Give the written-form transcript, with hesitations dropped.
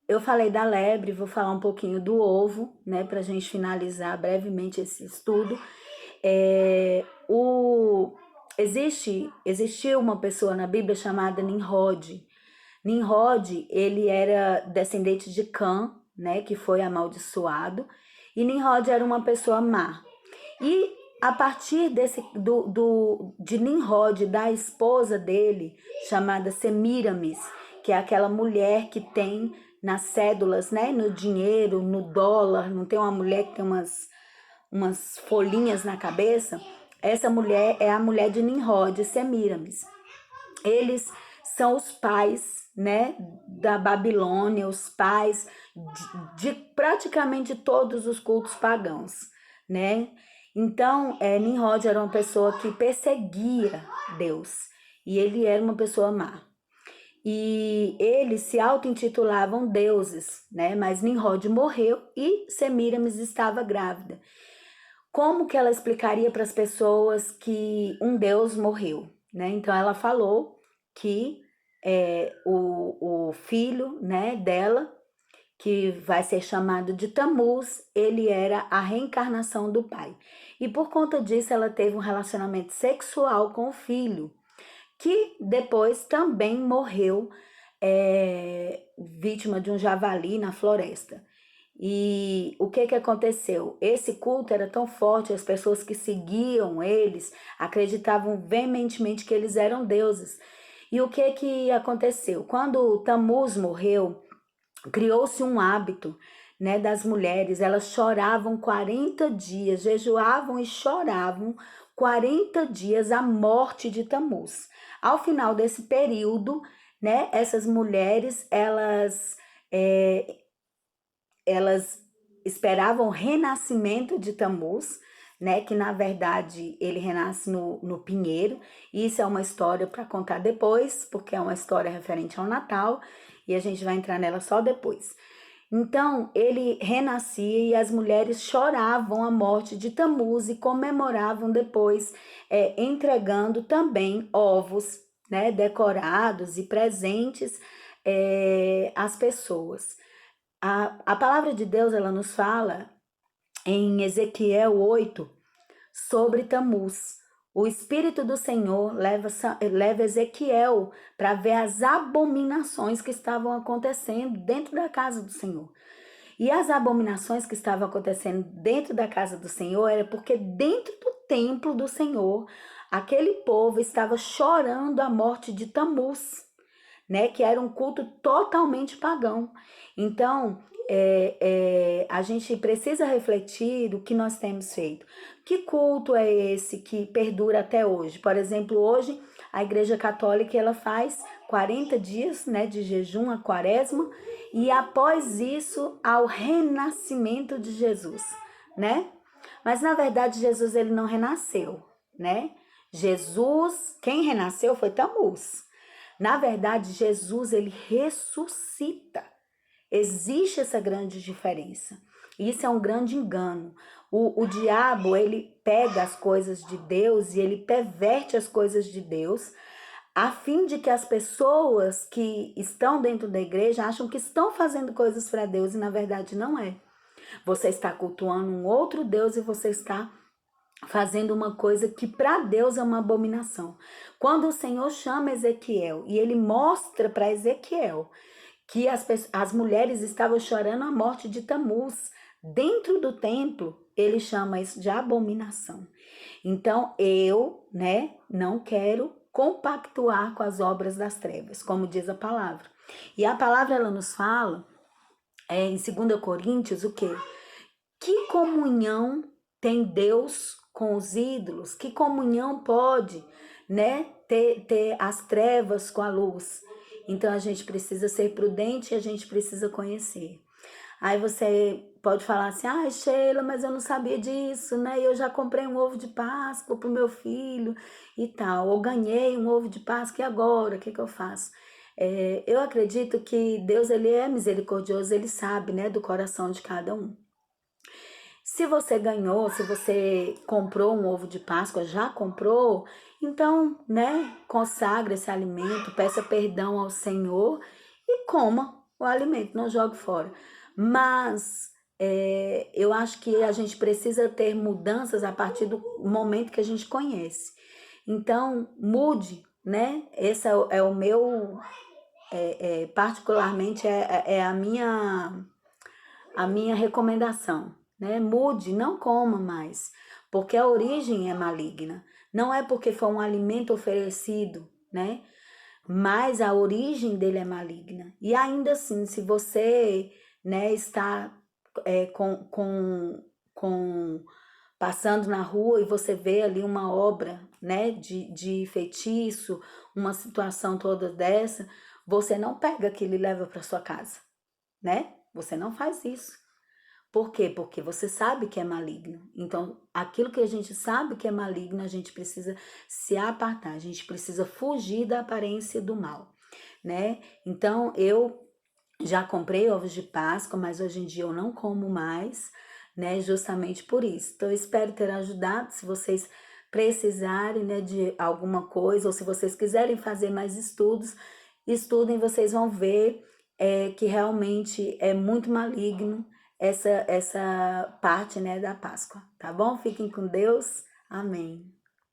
Eu falei da lebre, vou falar um pouquinho do ovo, né, para a gente finalizar brevemente esse estudo. É, existiu uma pessoa na Bíblia chamada Nimrod. Nimrod, ele era descendente de Cã, né, que foi amaldiçoado, e Nimrod era uma pessoa má. E a partir de Nimrod, da esposa dele, chamada Semiramis, que é aquela mulher que tem nas cédulas, né, no dinheiro, no dólar, não tem uma mulher que tem umas folhinhas na cabeça? Essa mulher é a mulher de Nimrod, Semiramis. Eles são os pais, né, da Babilônia, os pais de praticamente todos os cultos pagãos, né? Então, Nimrod era uma pessoa que perseguia Deus e ele era uma pessoa má. E eles se auto-intitulavam deuses, né? Mas Nimrod morreu e Semiramis estava grávida. Como que ela explicaria para as pessoas que um deus morreu, né? Então ela falou que o filho, né, dela, que vai ser chamado de Tamuz, ele era a reencarnação do pai. E por conta disso ela teve um relacionamento sexual com o filho, que depois também morreu vítima de um javali na floresta. E o que aconteceu? Esse culto era tão forte, as pessoas que seguiam eles acreditavam veementemente que eles eram deuses. E o que aconteceu? Quando Tamuz morreu, criou-se um hábito, né, das mulheres, elas choravam 40 dias, jejuavam e choravam 40 dias a morte de Tamuz. Ao final desse período, né, essas mulheres, elas esperavam o renascimento de Tamuz, né, que na verdade ele renasce no pinheiro. Isso é uma história para contar depois, porque é uma história referente ao Natal e a gente vai entrar nela só depois. Então ele renascia e as mulheres choravam a morte de Tamuz e comemoravam depois, entregando também ovos, né, decorados e presentes às pessoas. A palavra de Deus, ela nos fala em Ezequiel 8 sobre Tamuz. O Espírito do Senhor leva Ezequiel para ver as abominações que estavam acontecendo dentro da casa do Senhor. E as abominações que estavam acontecendo dentro da casa do Senhor era porque dentro do templo do Senhor, aquele povo estava chorando a morte de Tamuz, né, que era um culto totalmente pagão. Então, a gente precisa refletir o que nós temos feito. Que culto é esse que perdura até hoje? Por exemplo, hoje a Igreja Católica ela faz 40 dias, né, de jejum, a quaresma, e após isso ao renascimento de Jesus, né? Mas na verdade Jesus ele não renasceu, né? Jesus, quem renasceu foi Tamuz. Na verdade, Jesus ele ressuscita. Existe essa grande diferença. Isso é um grande engano. O diabo ele pega as coisas de Deus e ele perverte as coisas de Deus, a fim de que as pessoas que estão dentro da igreja acham que estão fazendo coisas para Deus e na verdade não é. Você está cultuando um outro Deus e você está fazendo uma coisa que para Deus é uma abominação. Quando o Senhor chama Ezequiel e ele mostra para Ezequiel que as mulheres estavam chorando a morte de Tamuz dentro do templo, ele chama isso de abominação. Então eu, né, não quero compactuar com as obras das trevas, como diz a palavra. E a palavra ela nos fala em 2 Coríntios o quê? Que comunhão tem Deus com os ídolos? Que comunhão pode, né, ter as trevas com a luz? Então a gente precisa ser prudente e a gente precisa conhecer. Aí você pode falar assim, Sheila, mas eu não sabia disso, né? Eu já comprei um ovo de Páscoa pro meu filho e tal. Ou ganhei um ovo de Páscoa e agora, o que eu faço? Eu acredito que Deus ele é misericordioso, ele sabe, né, do coração de cada um. Se você ganhou, se você comprou um ovo de Páscoa, já comprou, então, né, consagre esse alimento, peça perdão ao Senhor e coma o alimento, não jogue fora. Mas eu acho que a gente precisa ter mudanças a partir do momento que a gente conhece. Então, mude, né? Esse é o meu, particularmente, é a minha recomendação, né? Mude, não coma mais, porque a origem é maligna. Não é porque foi um alimento oferecido, né? Mas a origem dele é maligna. E ainda assim, se você, né, está com passando na rua e você vê ali uma obra, né, de feitiço, uma situação toda dessa, você não pega aquilo e leva para sua casa, né? Você não faz isso. Por quê? Porque você sabe que é maligno. Então, aquilo que a gente sabe que é maligno, a gente precisa se apartar, a gente precisa fugir da aparência do mal, né? Então, eu já comprei ovos de Páscoa, mas hoje em dia eu não como mais, né? Justamente por isso. Então, eu espero ter ajudado. Se vocês precisarem, né, de alguma coisa, ou se vocês quiserem fazer mais estudos, estudem, vocês vão ver que realmente é muito maligno essa parte, né, da Páscoa, tá bom? Fiquem com Deus. Amém.